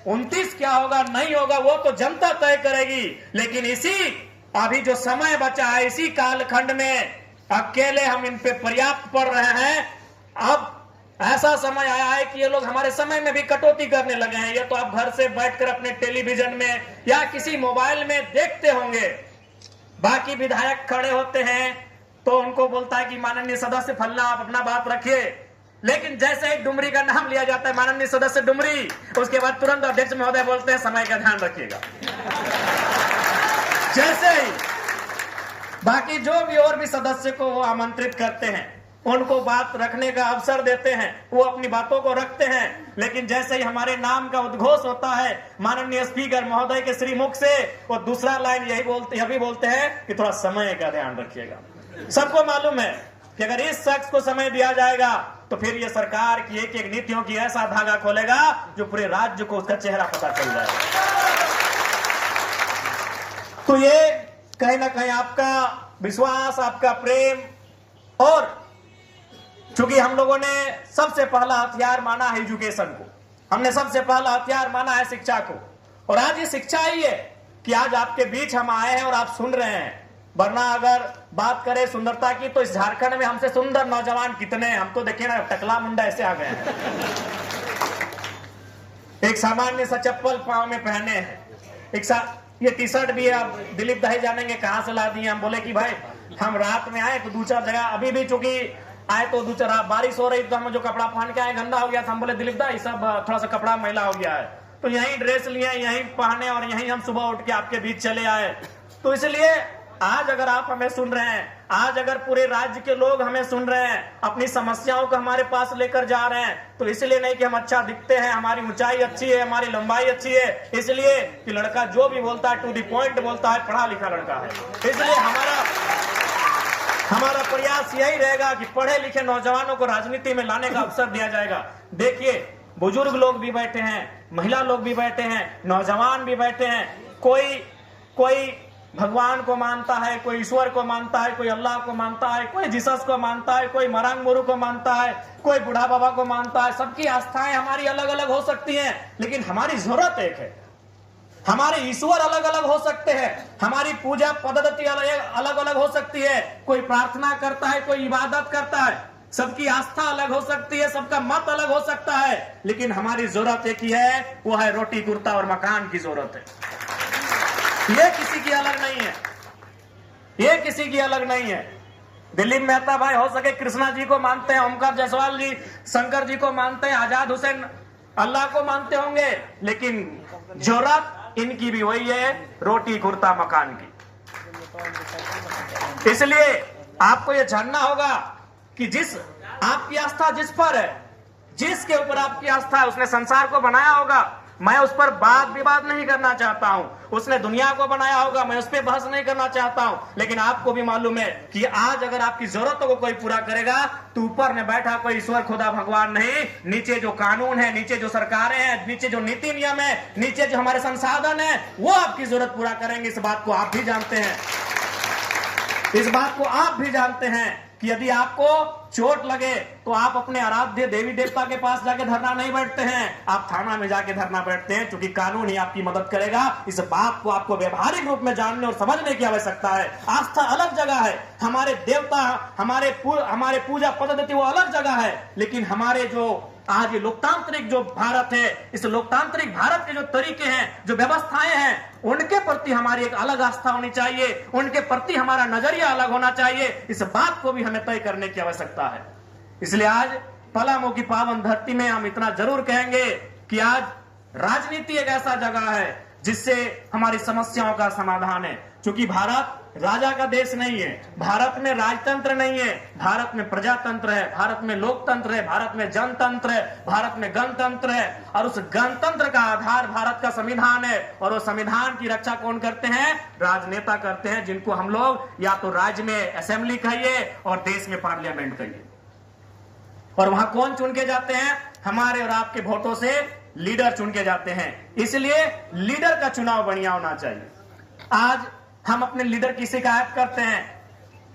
29 क्या होगा नहीं होगा वो तो जनता तय करेगी। लेकिन इसी अभी जो समय बचा है, इसी कालखंड में अकेले हम इन पे पर्याप्त पड़ रहे हैं। अब ऐसा समय आया है कि ये लोग हमारे समय में भी कटौती करने लगे हैं। ये तो आप घर से बैठकर अपने टेलीविजन में या किसी मोबाइल में देखते होंगे। बाकी विधायक खड़े होते हैं तो उनको बोलता है कि माननीय सदस्य फलना आप अपना बात रखिए, लेकिन जैसे ही डुमरी का नाम लिया जाता है, माननीय सदस्य डुमरी, उसके बाद तुरंत अध्यक्ष महोदय बोलते हैं समय का ध्यान रखिएगा। जैसे ही बाकी जो भी और भी सदस्य को वो आमंत्रित करते हैं, उनको बात रखने का अवसर देते हैं, वो अपनी बातों को रखते हैं, लेकिन जैसे ही हमारे नाम का उद्घोष होता है माननीय स्पीकर महोदय के श्रीमुख से, वो दूसरा लाइन यही भी बोलते हैं कि थोड़ा समय का ध्यान रखिएगा। सबको मालूम है कि अगर इस शख्स को समय दिया जाएगा तो फिर ये सरकार की एक एक नीतियों की ऐसा धागा खोलेगा जो पूरे राज्य को उसका चेहरा पता चल जाएगा। तो ये कहीं ना कहीं आपका विश्वास, आपका प्रेम, और चूंकि हम लोगों ने सबसे पहला हथियार माना है एजुकेशन को, हमने सबसे पहला हथियार माना है शिक्षा को, और आज ये शिक्षा ही है कि आज आपके बीच हम आए हैं और आप सुन रहे हैं। वरना अगर बात करें सुंदरता की तो इस झारखंड में हमसे सुंदर नौजवान कितने हैं। हम तो देखिए ना, टकला मुंडा ऐसे आ गए हैं, एक सामान्य सा चप्पल पांव में पहने हैं, ये टी शर्ट भी है। अब दिलीप दाई जानेंगे कहां से ला दिए। हम बोले कि भाई हम रात में आए तो 2-4 जगह, अभी भी चूंकि आए तो 2-4 बारिश हो रही तो हम जो कपड़ा पहन के आए गंदा हो गया था। हम बोले दिलीप दाई सब थोड़ा सा कपड़ा मैला हो गया है, तो यही ड्रेस लिए, यही पहने और यही हम सुबह उठ के आपके बीच चले आए। तो इसलिए आज अगर आप हमें सुन रहे हैं, आज अगर पूरे राज्य के लोग हमें सुन रहे हैं, अपनी समस्याओं को हमारे पास लेकर जा रहे हैं, तो इसलिए नहीं कि हम अच्छा दिखते हैं, हमारी ऊंचाई अच्छी है, हमारी लंबाई अच्छी है, इसलिए कि लड़का जो भी बोलता है टू द पॉइंट बोलता है, पढ़ा लिखा लड़का है। इसलिए हमारा प्रयास यही रहेगा कि पढ़े लिखे नौजवानों को राजनीति में लाने का अवसर दिया जाएगा। देखिए, बुजुर्ग लोग भी बैठे हैं, महिला लोग भी बैठे हैं, नौजवान भी बैठे हैं। कोई भगवान को मानता है, कोई ईश्वर को मानता है, कोई अल्लाह को मानता है, कोई जीसस को मानता है, कोई मरांग मोरू को मानता है, कोई बूढ़ा बाबा को मानता है। सबकी आस्थाएं हमारी अलग अलग हो सकती हैं, लेकिन हमारी जरूरत एक है। हमारे ईश्वर अलग अलग हो सकते हैं, हमारी पूजा पद्धति अलग अलग हो सकती है। कोई प्रार्थना करता है, कोई इबादत करता है, सबकी आस्था अलग हो सकती है, सबका मत अलग हो सकता है, लेकिन हमारी जरूरत एक ही है, वो है रोटी कुर्ता और मकान की जरूरत है। ये किसी की अलग नहीं है, ये किसी की अलग नहीं है। दिलीप मेहता भाई हो सके कृष्णा जी को मानते हैं, ओमकार जायसवाल जी शंकर जी को मानते हैं, आजाद हुसैन अल्लाह को मानते होंगे, लेकिन जरूरत इनकी भी वही है, रोटी कुर्ता मकान की। इसलिए आपको यह जानना होगा कि जिस आपकी आस्था जिस पर है, जिसके ऊपर आपकी आस्था है, उसने संसार को बनाया होगा। मैं उस पर बात विवाद नहीं करना चाहता हूं। उसने दुनिया को बनाया होगा, मैं उस पर बहस नहीं करना चाहता हूं। लेकिन आपको भी मालूम है कि आज अगर आपकी जरूरतों को कोई पूरा करेगा तो ऊपर में बैठा कोई ईश्वर खुदा भगवान नहीं, नीचे जो कानून है, नीचे जो सरकारें हैं, नीचे जो नीति नियम है, नीचे जो हमारे संसाधन है, वो आपकी जरूरत पूरा करेंगे। इस बात को आप भी जानते हैं, इस बात को आप भी जानते हैं कि यदि आपको चोट लगे तो आप अपने आराध्य देवी देवता के पास जाके धरना नहीं बैठते हैं, आप थाना में जाके धरना बैठते हैं, क्योंकि कानून ही आपकी मदद करेगा। इस बात को आपको व्यवहारिक रूप में जानने और समझने की आवश्यकता है। आस्था अलग जगह है, हमारे देवता, हमारे पूजा पद्धति वो अलग जगह है, लेकिन हमारे जो आज ये लोकतांत्रिक जो भारत है, इस लोकतांत्रिक भारत के जो तरीके हैं, जो व्यवस्थाएं हैं, उनके प्रति हमारी एक अलग आस्था होनी चाहिए, उनके प्रति हमारा नजरिया अलग होना चाहिए। इस बात को भी हमें तय करने की आवश्यकता है। इसलिए आज पलामू की पावन धरती में हम इतना जरूर कहेंगे कि आज राजनीति एक ऐसा जगह है जिससे हमारी समस्याओं का समाधान है। क्योंकि भारत राजा का देश नहीं है, भारत में राजतंत्र नहीं है, भारत में प्रजातंत्र है, भारत में लोकतंत्र है, भारत में जनतंत्र है, भारत में गणतंत्र है, और उस गणतंत्र का आधार भारत का संविधान है। और वो संविधान की रक्षा कौन करते हैं? राजनेता करते हैं, जिनको हम लोग या तो राज्य में असेंबली कहिए और देश में पार्लियामेंट कहिए। और वहां कौन चुन के जाते हैं? हमारे और आपके वोटों से लीडर चुन के जाते हैं। इसलिए लीडर का चुनाव बढ़िया होना चाहिए। आज हम अपने लीडर की शिकायत करते हैं,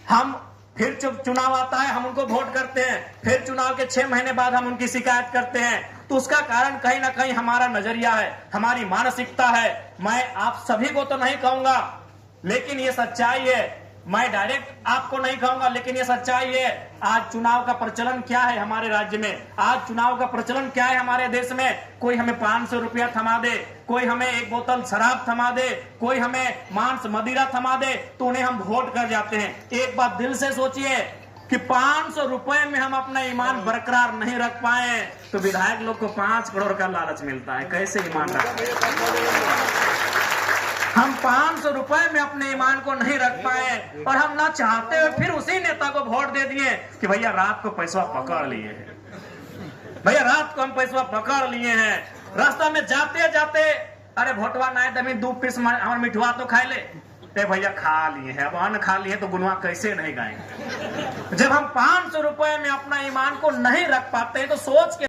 हम फिर चुनाव आता है, हम उनको वोट करते हैं, फिर चुनाव के 6 महीने बाद हम उनकी शिकायत करते हैं। तो उसका कारण कहीं ना कहीं हमारा नजरिया है, हमारी मानसिकता है। मैं आप सभी को तो नहीं कहूंगा, लेकिन ये सच्चाई है। मैं डायरेक्ट आपको नहीं कहूंगा, लेकिन ये सच्चाई है। आज चुनाव का प्रचलन क्या है हमारे राज्य में, आज चुनाव का प्रचलन क्या है हमारे देश में। कोई हमें 500 रुपया थमा दे, कोई हमें एक बोतल शराब थमा दे, कोई हमें मांस मदिरा थमा दे, तो उन्हें हम वोट कर जाते हैं। एक बात दिल से सोचिए कि 500 रुपए में हम अपना ईमान बरकरार नहीं रख पाए तो विधायक लोग को 5 करोड़ का लालच मिलता है। कैसे ईमान रखें? हम 500 रुपए में अपने ईमान को नहीं रख पाए और हम ना चाहते हुए फिर उसी नेता को वोट दे दिए कि भैया रात को पैसा पकड़ लिए हैं, भैया रात को हम पैसा पकड़ लिए हैं। रास्ता में जाते जाते अरे भोटवा ना दमी 2 पीस हमारे मिठुआ तो खाए ले, भैया खा लिए हैं, अब अन्न खा लिए तो गुनवा कैसे नहीं गाएंगे। जब हम 500 रुपए में अपना ईमान को नहीं रख पाते हैं तो सोच के